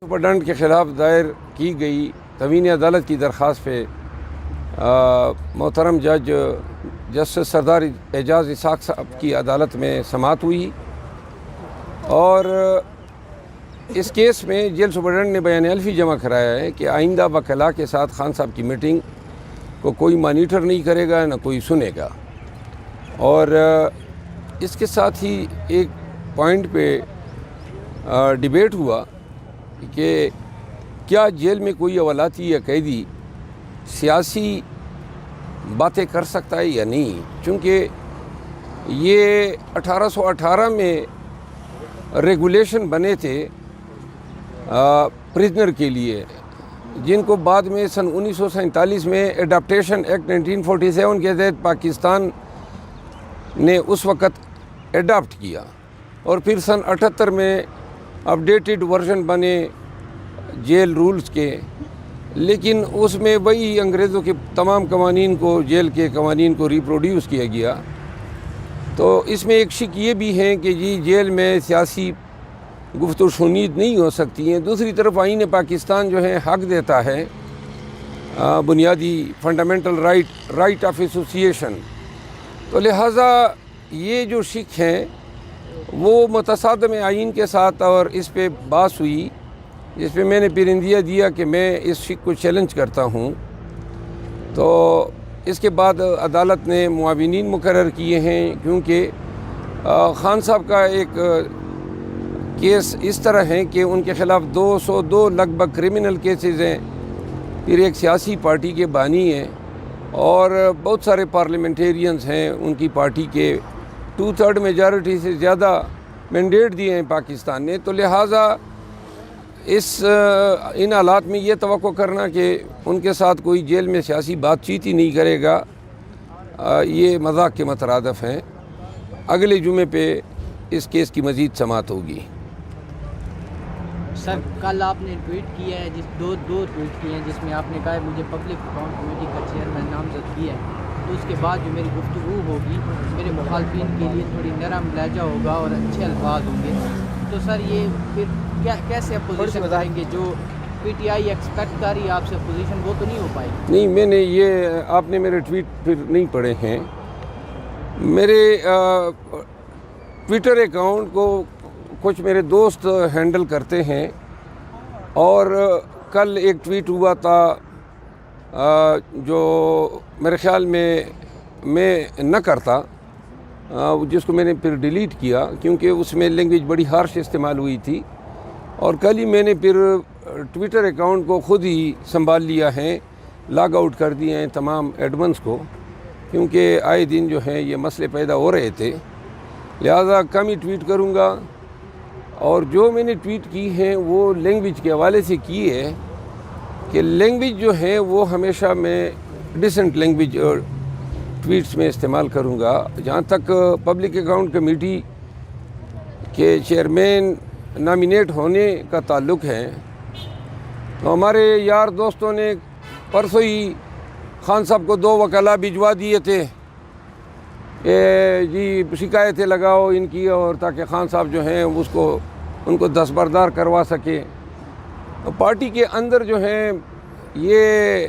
Superintendent کے خلاف دائر کی گئی تموین عدالت کی درخواست پہ محترم جج جسٹس سردار اعجاز اسحاق صاحب کی عدالت میں سماعت ہوئی اور اس کیس میں جیل سپرڈنٹ نے بیان الفی جمع کرایا ہے کہ آئندہ وکلاء کے ساتھ خان صاحب کی میٹنگ کو کوئی مانیٹر نہیں کرے گا نہ کوئی سنے گا، اور اس کے ساتھ ہی ایک پوائنٹ پہ ڈیبیٹ ہوا کہ کیا جیل میں کوئی اولاتی یا قیدی سیاسی باتیں کر سکتا ہے یا نہیں، چونکہ یہ 1818 میں ریگولیشن بنے تھے پرزنر کے لیے، جن کو بعد میں سن 1947 میں ایڈاپٹیشن ایکٹ 1947 کے تحت پاکستان نے اس وقت ایڈاپٹ کیا، اور پھر سن 78 میں اپڈیٹڈ ورژن بنے جیل رولز کے، لیکن اس میں وہی انگریزوں کے تمام قوانین کو، جیل کے قوانین کو ریپروڈیوس کیا گیا۔ تو اس میں ایک شک یہ بھی ہے کہ جیل میں سیاسی گفت و شنید نہیں ہو سکتی ہیں۔ دوسری طرف آئین پاکستان جو ہے حق دیتا ہے بنیادی فنڈامنٹل رائٹ آف ایسوسیشن، تو لہٰذا یہ جو شک ہیں وہ متصادم آئین کے ساتھ، اور اس پہ بحث ہوئی جس پہ میں نے پرندیہ دیا کہ میں اس شک کو چیلنج کرتا ہوں۔ تو اس کے بعد عدالت نے معاونین مقرر کیے ہیں، کیونکہ خان صاحب کا ایک کیس اس طرح ہے کہ ان کے خلاف 202 لگ بھگ کرمنل کیسز ہیں، پھر ایک سیاسی پارٹی کے بانی ہیں، اور بہت سارے پارلیمنٹیرینز ہیں ان کی پارٹی کے، 2/3 میجارٹی سے زیادہ مینڈیٹ دیے ہیں پاکستان نے۔ تو لہٰذا ان حالات میں یہ توقع کرنا کہ ان کے ساتھ کوئی جیل میں سیاسی بات چیت ہی نہیں کرے گا، یہ مذاق کے مترادف ہیں۔ اگلے جمعے پہ اس کیس کی مزید سماعت ہوگی۔ سر، کل آپ نے ٹویٹ کیا ہے، دو ٹویٹ کیے ہیں، جس میں آپ نے کہا ہے مجھے پبلک اکاؤنٹ کمیٹی کا چیئرمین نامزد کیا ہے، تو اس کے بعد جو میری گفتگو ہوگی میرے مخالفین کے لیے تھوڑی نرم لہجہ ہوگا اور اچھے الفاظ ہوں گے، تو سر یہ پھر کیسے اپوزیشن بتائیں گے؟ جو پی ٹی آئی ایکسپیکٹ کر رہی ہے آپ سے اپوزیشن، وہ تو نہیں ہو پائے گی؟ نہیں، میں نے آپ نے میرے ٹویٹ پھر نہیں پڑھے ہیں۔ میرے ٹویٹر اکاؤنٹ کو کچھ میرے دوست ہینڈل کرتے ہیں، اور کل ایک ٹویٹ ہوا تھا جو میرے خیال میں نہ کرتا، جس کو میں نے پھر ڈیلیٹ کیا کیونکہ اس میں لینگویج بڑی ہارش استعمال ہوئی تھی، اور کل ہی میں نے پھر ٹویٹر اکاؤنٹ کو خود ہی سنبھال لیا ہے، لاگ آؤٹ کر دیے ہیں تمام ایڈمنس کو، کیونکہ آئے دن جو ہیں یہ مسئلے پیدا ہو رہے تھے، لہٰذا کم ہی ٹویٹ کروں گا۔ اور جو میں نے ٹویٹ کی ہیں وہ لینگویج کے حوالے سے کی ہے کہ لینگویج جو ہے وہ ہمیشہ میں ڈیسنٹ لینگویج ٹویٹس میں استعمال کروں گا۔ جہاں تک پبلک اکاؤنٹ کمیٹی کے چیئرمین نامینیٹ ہونے کا تعلق ہے، تو ہمارے یار دوستوں نے پرسوں ہی خان صاحب کو 2 وکلاء بھجوا دیے تھے کہ جی شکایتیں لگاؤ ان کی، اور تاکہ خان صاحب جو ہیں ان کو دستبردار کروا سکے۔ پارٹی کے اندر جو ہیں یہ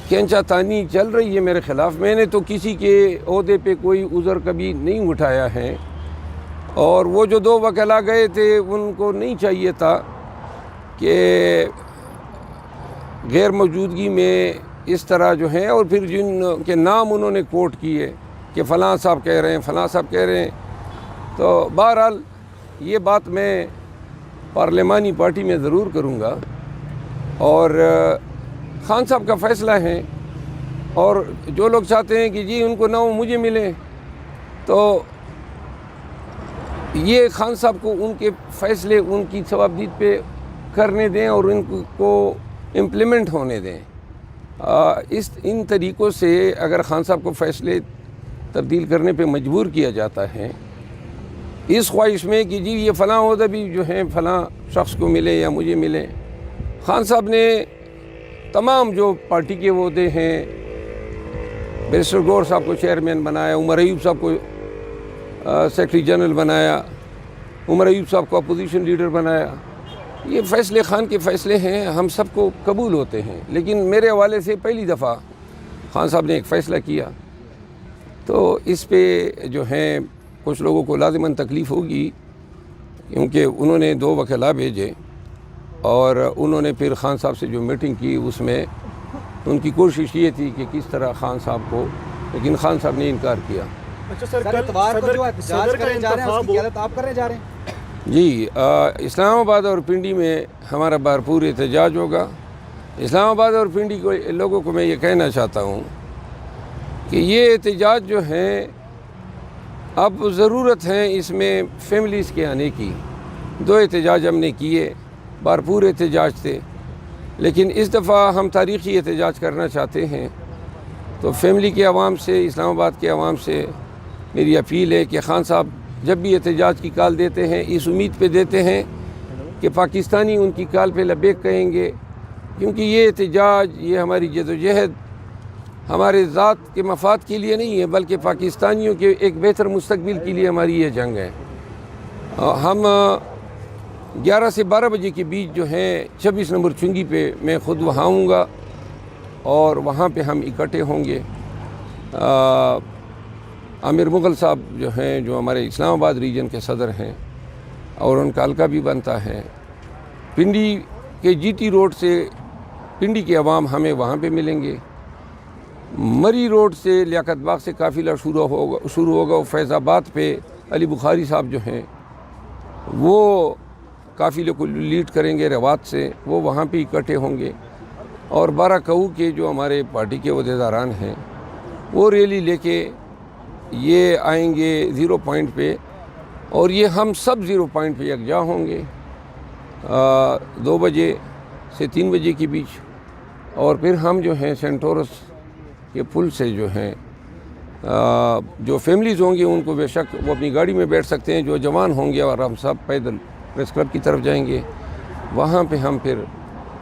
کھینچا تانی چل رہی ہے میرے خلاف۔ میں نے تو کسی کے عہدے پہ کوئی عذر کبھی نہیں اٹھایا ہے، اور وہ جو 2 وکلاء گئے تھے ان کو نہیں چاہیے تھا کہ غیر موجودگی میں اس طرح جو ہے، اور پھر جن کے نام انہوں نے کوٹ کیے کہ فلاں صاحب کہہ رہے ہیں، فلاں صاحب کہہ رہے ہیں، تو بہرحال یہ بات میں پارلیمانی پارٹی میں ضرور کروں گا، اور خان صاحب کا فیصلہ ہے، اور جو لوگ چاہتے ہیں کہ جی ان کو نہ مجھے ملے، تو یہ خان صاحب کو ان کے فیصلے ان کی ثوابدید پہ کرنے دیں اور ان کو امپلیمنٹ ہونے دیں۔ ان طریقوں سے اگر خان صاحب کو فیصلے تبدیل کرنے پہ مجبور کیا جاتا ہے اس خواہش میں کہ جی یہ فلاں عہدہ بھی جو ہیں فلاں شخص کو ملے یا مجھے ملے، خان صاحب نے تمام جو پارٹی کے عہدے ہیں، بیرسٹر گور صاحب کو چیئرمین بنایا، عمر ایوب صاحب کو سیکرٹری جنرل بنایا، عمر ایوب صاحب کو اپوزیشن لیڈر بنایا، یہ فیصلے خان کے فیصلے ہیں، ہم سب کو قبول ہوتے ہیں، لیکن میرے حوالے سے پہلی دفعہ خان صاحب نے ایک فیصلہ کیا تو اس پہ جو ہیں کچھ لوگوں کو لازماً تکلیف ہوگی، کیونکہ انہوں نے 2 وکلاء بھیجے اور انہوں نے پھر خان صاحب سے جو میٹنگ کی اس میں ان کی کوشش یہ تھی کہ کس طرح خان صاحب کو، لیکن خان صاحب نے انکار کیا۔ اچھا سر، اتوار کو جو احتجاج کرنے جا رہے ہیں اس کی قیادت آپ کرنے جا رہے ہیں؟ جی، اسلام آباد اور پنڈی میں ہمارا بھرپور احتجاج ہوگا۔ اسلام آباد اور پنڈی کو لوگوں کو میں یہ کہنا چاہتا ہوں کہ یہ احتجاج جو ہیں اب ضرورت ہے اس میں فیملیز کے آنے کی۔ 2 احتجاج ہم نے کیے، بھرپور احتجاج تھے، لیکن اس دفعہ ہم تاریخی احتجاج کرنا چاہتے ہیں۔ تو فیملی کے عوام سے، اسلام آباد کے عوام سے میری اپیل ہے کہ خان صاحب جب بھی احتجاج کی کال دیتے ہیں اس امید پہ دیتے ہیں کہ پاکستانی ان کی کال پہ لبیک کہیں گے، کیونکہ یہ احتجاج، یہ ہماری جدوجہد ہمارے ذات کے مفاد کے لیے نہیں ہے، بلکہ پاکستانیوں کے ایک بہتر مستقبل کے لیے ہماری یہ جنگ ہے۔ ہم 11 سے 12 بجے کے بیچ جو ہیں 26 نمبر چنگی پہ میں خود وہاں ہوں گا اور وہاں پہ ہم اکٹھے ہوں گے۔ عامر مغل صاحب جو ہیں، جو ہمارے اسلام آباد ریجن کے صدر ہیں اور ان کا حلقہ بھی بنتا ہے، پنڈی کے جی ٹی روڈ سے پنڈی کے عوام ہمیں وہاں پہ ملیں گے۔ مری روڈ سے لیاقت باغ سے قافلہ شروع ہوگا، فیض آباد پہ علی بخاری صاحب جو ہیں وہ قافلے کو لیڈ کریں گے، روات سے وہ وہاں پہ اکٹھے ہوں گے، اور 12 کہو کے جو ہمارے پارٹی کے عہدیداران ہیں وہ ریلی لے کے یہ آئیں گے 0 پوائنٹ پہ، اور یہ ہم سب 0 پوائنٹ پہ یکجا ہوں گے 2 بجے سے 3 بجے کے بیچ، اور پھر ہم جو ہیں سینٹورس کے پل سے جو ہیں جو فیملیز ہوں گے ان کو بے شک وہ اپنی گاڑی میں بیٹھ سکتے ہیں، جو جوان ہوں گے، اور ہم سب پیدل پریس کلب کی طرف جائیں گے، وہاں پہ ہم پھر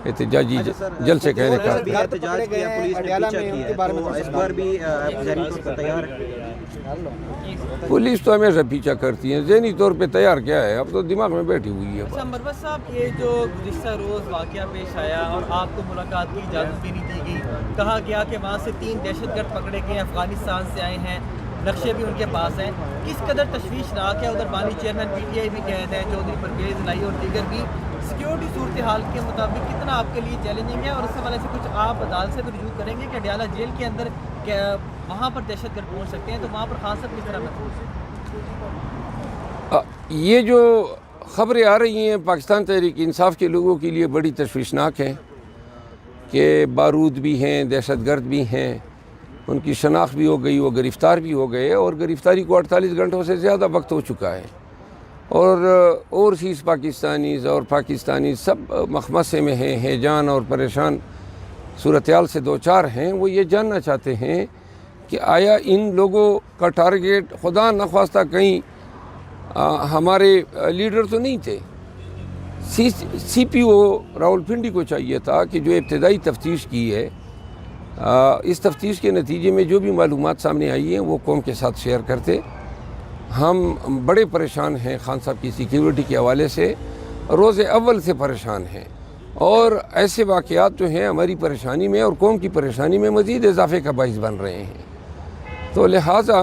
احتجاجی جلسے کہنے کا احتجاج کیا، پولیس نے پیچھا کیا ہے، تو اس بار بھی ذہنی طور پر تیار ہے؟ پولیس تو ہمیشہ پیچھا کرتی ہے، ذہنی طور پہ تیار کیا ہے، اب تو دماغ میں بیٹھی ہوئی ہے۔ اچھا مروت صاحب، یہ جو گزشتہ روز واقعہ پیش آیا اور آپ کو ملاقات کی اجازت بھی نہیں دی گئی، کہا گیا کہ وہاں سے 3 دہشت گرد پکڑے گئے، افغانستان سے آئے ہیں، نقشے بھی ان کے پاس ہیں، کس قدر تشویشناک ہے؟ ادھر بانی چیئرمین پی ٹی آئی بھی قید ہیں، چودھری پرویز الہی اور دیگر بھی، سیکیورٹی صورتحال کے مطابق کتنا آپ کے لیے چیلنجنگ ہے؟ اور اس حوالے سے کچھ آپ عدالت سے بھی رجوع کریں گے کہ اڈیالہ جیل کے اندر وہاں پر دہشت گرد پہنچ سکتے ہیں، تو وہاں پر خان صاحب کس طرح محفوظ ہیں؟ یہ جو خبریں آ رہی ہیں پاکستان تحریک انصاف کے لوگوں کے لیے بڑی تشویشناک ہیں کہ بارود بھی ہیں، دہشت گرد بھی ہیں، ان کی شناخت بھی ہو گئی، وہ گرفتار بھی ہو گئے، اور گرفتاری کو 48 گھنٹوں سے زیادہ وقت ہو چکا ہے، اور اوورسیز پاکستانیز اور پاکستانی سب مخمصے میں ہیں، ہیجان اور پریشان صورتحال سے دوچار ہیں۔ وہ یہ جاننا چاہتے ہیں کہ آیا ان لوگوں کا ٹارگیٹ خدا نخواستہ کہیں ہمارے لیڈر تو نہیں تھے؟ سی پی او راولپنڈی کو چاہیے تھا کہ جو ابتدائی تفتیش کی ہے، اس تفتیش کے نتیجے میں جو بھی معلومات سامنے آئی ہیں وہ قوم کے ساتھ شیئر کرتے۔ ہم بڑے پریشان ہیں خان صاحب کی سیکیورٹی کے حوالے سے، روز اول سے پریشان ہیں، اور ایسے واقعات جو ہیں ہماری پریشانی میں اور قوم کی پریشانی میں مزید اضافے کا باعث بن رہے ہیں۔ تو لہٰذا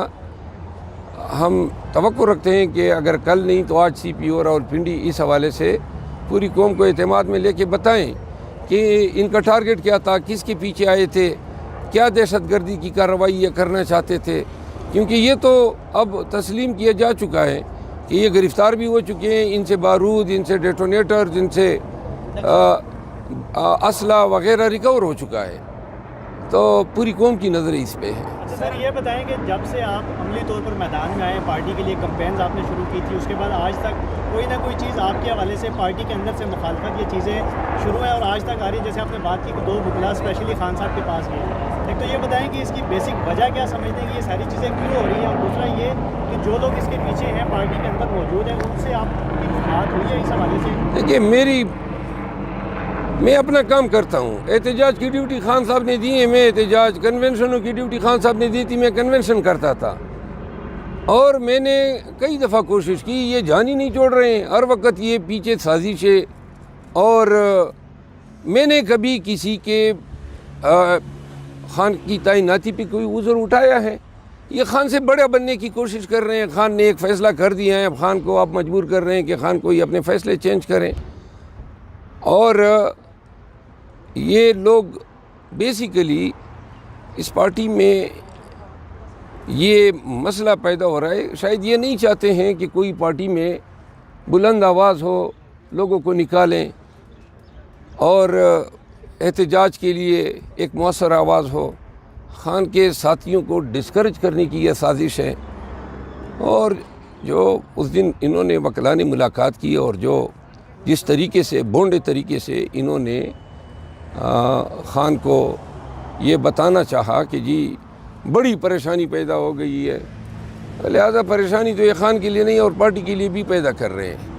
ہم توقع رکھتے ہیں کہ اگر کل نہیں تو آج سی پی او راولپنڈی اس حوالے سے پوری قوم کو اعتماد میں لے کے بتائیں کہ ان کا ٹارگیٹ کیا تھا، کس کے پیچھے آئے تھے، کیا دہشت گردی کی کارروائی یہ کرنا چاہتے تھے، کیونکہ یہ تو اب تسلیم کیا جا چکا ہے کہ یہ گرفتار بھی ہو چکے ہیں، ان سے بارود، ان سے ڈیٹونیٹر، ان سے اسلحہ وغیرہ ریکور ہو چکا ہے، تو پوری قوم کی نظر اس پہ ہے۔ سر یہ بتائیں کہ جب سے آپ عملی طور پر میدان میں آئے، پارٹی کے لیے کمپینز آپ نے شروع کی تھی، اس کے بعد آج تک کوئی نہ کوئی چیز آپ کے حوالے سے پارٹی کے اندر سے مخالفت یہ چیزیں شروع ہیں اور آج تک آ رہی ہیں؟ جیسے آپ نے بات کی کہ 2 وکلاء اسپیشلی خان صاحب کے پاس گئے، ایک تو یہ بتائیں کہ اس کی بیسک وجہ کیا سمجھتے ہیں کہ یہ ساری چیزیں کیوں ہو رہی ہیں، اور دوسرا یہ کہ جو لوگ اس کے پیچھے ہیں پارٹی کے اندر موجود ہیں ان سے آپ کی بات ہوئی ہے اس حوالے سے؟ دیکھیے، میں اپنا کام کرتا ہوں، احتجاج کی ڈیوٹی خان صاحب نے دی ہے، میں احتجاج کنونشنوں کی ڈیوٹی خان صاحب نے دی تھی، میں کنونشن کرتا تھا، اور میں نے کئی دفعہ کوشش کی، یہ جان ہی نہیں چھوڑ رہے ہیں، ہر وقت یہ پیچھے سازشیں اور میں نے کبھی کسی کے خان کی تعیناتی پہ کوئی عذر اٹھایا ہے؟ یہ خان سے بڑا بننے کی کوشش کر رہے ہیں. خان نے ایک فیصلہ کر دیا ہے, اب خان کو آپ مجبور کر رہے ہیں کہ خان کو یہ اپنے فیصلے چینج کریں. اور یہ لوگ بیسیکلی اس پارٹی میں یہ مسئلہ پیدا ہو رہا ہے, شاید یہ نہیں چاہتے ہیں کہ کوئی پارٹی میں بلند آواز ہو, لوگوں کو نکالیں اور احتجاج کے لیے ایک مؤثر آواز ہو. خان کے ساتھیوں کو ڈسکریج کرنے کی یہ سازش ہے. اور جو اس دن انہوں نے وکلانے ملاقات کی اور جو جس طریقے سے بونڈے طریقے سے انہوں نے خان کو یہ بتانا چاہا کہ جی بڑی پریشانی پیدا ہو گئی ہے, لہذا پریشانی تو یہ خان کے لیے نہیں اور پارٹی کے لیے بھی پیدا کر رہے ہیں.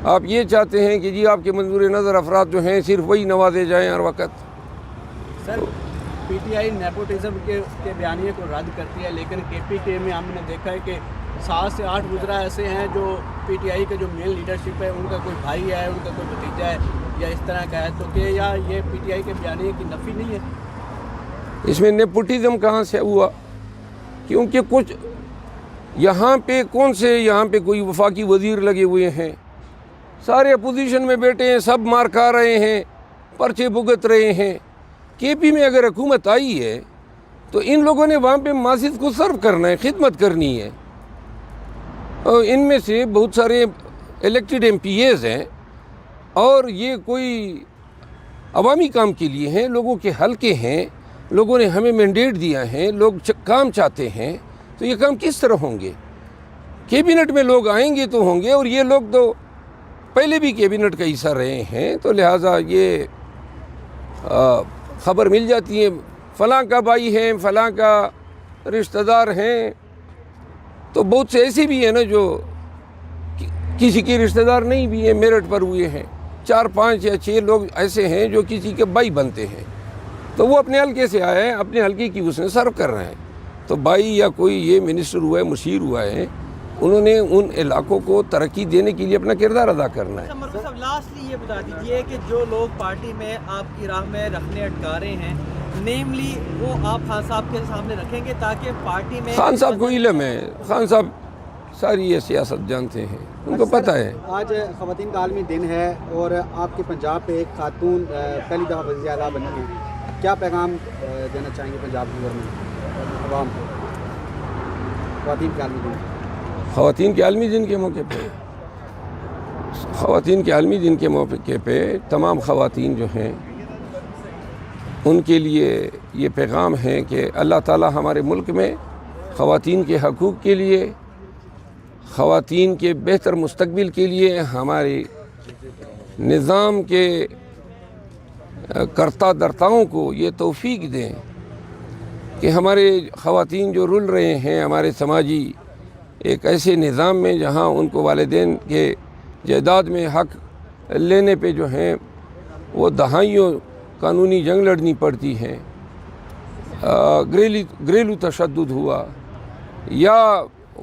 آپ یہ چاہتے ہیں کہ جی آپ کے منظور نظر افراد جو ہیں صرف وہی نوازے جائیں ہر وقت. سر پی ٹی آئی نیپوٹزم کے بیانیے کو رد کرتی ہے, لیکن کے پی کے میں ہم نے دیکھا ہے کہ 7 سے 8 وزراء ایسے ہیں جو پی ٹی آئی کے جو مین لیڈرشپ ہے ان کا کوئی بھائی ہے, ان کا کوئی بھتیجا ہے یا اس طرح کا ہے, تو کہ یا یہ پی ٹی آئی کے بیانیے کی نفی نہیں ہے؟ اس میں نیپوٹزم کہاں سے ہوا؟ کیونکہ کچھ یہاں پہ کون سے یہاں پہ کوئی وفاقی وزیر لگے ہوئے ہیں, سارے اپوزیشن میں بیٹھے ہیں, سب مار کھا رہے ہیں, پرچے بھگت رہے ہیں. کے پی میں اگر حکومت آئی ہے تو ان لوگوں نے وہاں پہ ماسس کو سرو کرنا ہے, خدمت کرنی ہے. اور ان میں سے بہت سارے الیکٹڈ ایم پی ایز ہیں اور یہ کوئی عوامی کام کے لیے ہیں, لوگوں کے حل کے ہیں, لوگوں نے ہمیں مینڈیٹ دیا ہے, لوگ کام چاہتے ہیں, تو یہ کام کس طرح ہوں گے؟ کیبنٹ میں لوگ آئیں گے تو ہوں گے, اور یہ لوگ تو پہلے بھی کیبنٹ کا حصہ رہے ہیں, تو لہٰذا یہ خبر مل جاتی ہے فلاں کا بھائی ہیں, فلاں کا رشتہ دار ہیں. تو بہت سے ایسے بھی ہیں نا جو کسی کے رشتہ دار نہیں بھی ہیں, میرٹ پر ہوئے ہیں. 4, 5 یا 6 لوگ ایسے ہیں جو کسی کے بھائی بنتے ہیں, تو وہ اپنے حلقے سے آئے ہیں, اپنے حلقے کی اس نے سرو کر رہے ہیں. تو بھائی یا کوئی یہ منسٹر ہوا ہے, مشیر ہوا ہے, انہوں نے ان علاقوں کو ترقی دینے کے لیے اپنا کردار ادا کرنا ہے. مرکز صاحب لاسٹلی یہ بتا دیجئے کہ جو لوگ پارٹی میں آپ کی راہ میں رکھنے اٹکا رہے ہیں, نیملی وہ آپ خان صاحب کے سامنے رکھیں گے تاکہ پارٹی میں خان صاحب کو علم ہے, خان صاحب ساری یہ سیاست جانتے ہیں, ان کو پتہ ہے. آج خواتین کا عالمی دن ہے اور آپ کے پنجاب پہ ایک خاتون پہلی دفعہ وزیر اعلیٰ بنی ہے, کیا پیغام دینا چاہیں گے پنجاب گورنمنٹ عوام کو خواتین کے عالمی دن؟ خواتین کے عالمی دن کے موقع پہ خواتین کے عالمی دن کے موقع پہ تمام خواتین جو ہیں ان کے لیے یہ پیغام ہے کہ اللہ تعالیٰ ہمارے ملک میں خواتین کے حقوق کے لیے, خواتین کے بہتر مستقبل کے لیے, ہمارے نظام کے کرتا درتاؤں کو یہ توفیق دیں کہ ہمارے خواتین جو رول رہے ہیں ہمارے سماجی ایک ایسے نظام میں جہاں ان کو والدین کے جائیداد میں حق لینے پہ جو ہیں وہ دہائیوں قانونی جنگ لڑنی پڑتی ہے, گھریلو تشدد ہوا یا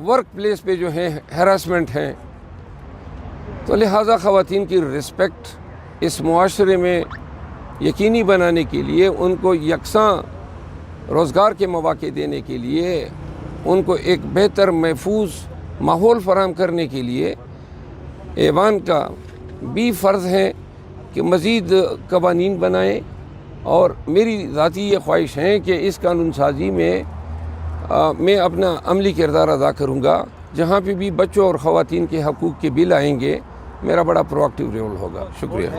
ورک پلیس پہ جو ہے ہراسمنٹ ہیں, تو لہٰذا خواتین کی رسپیکٹ اس معاشرے میں یقینی بنانے کے لیے, ان کو یکساں روزگار کے مواقع دینے کے لیے, ان کو ایک بہتر محفوظ ماحول فراہم کرنے کے لیے ایوان کا بھی فرض ہے کہ مزید قوانین بنائیں. اور میری ذاتی یہ خواہش ہے کہ اس قانون سازی میں اپنا عملی کردار ادا کروں گا. جہاں پہ بھی بچوں اور خواتین کے حقوق کے بل آئیں گے میرا بڑا پرو ایکٹیو رول ہوگا. شکریہ.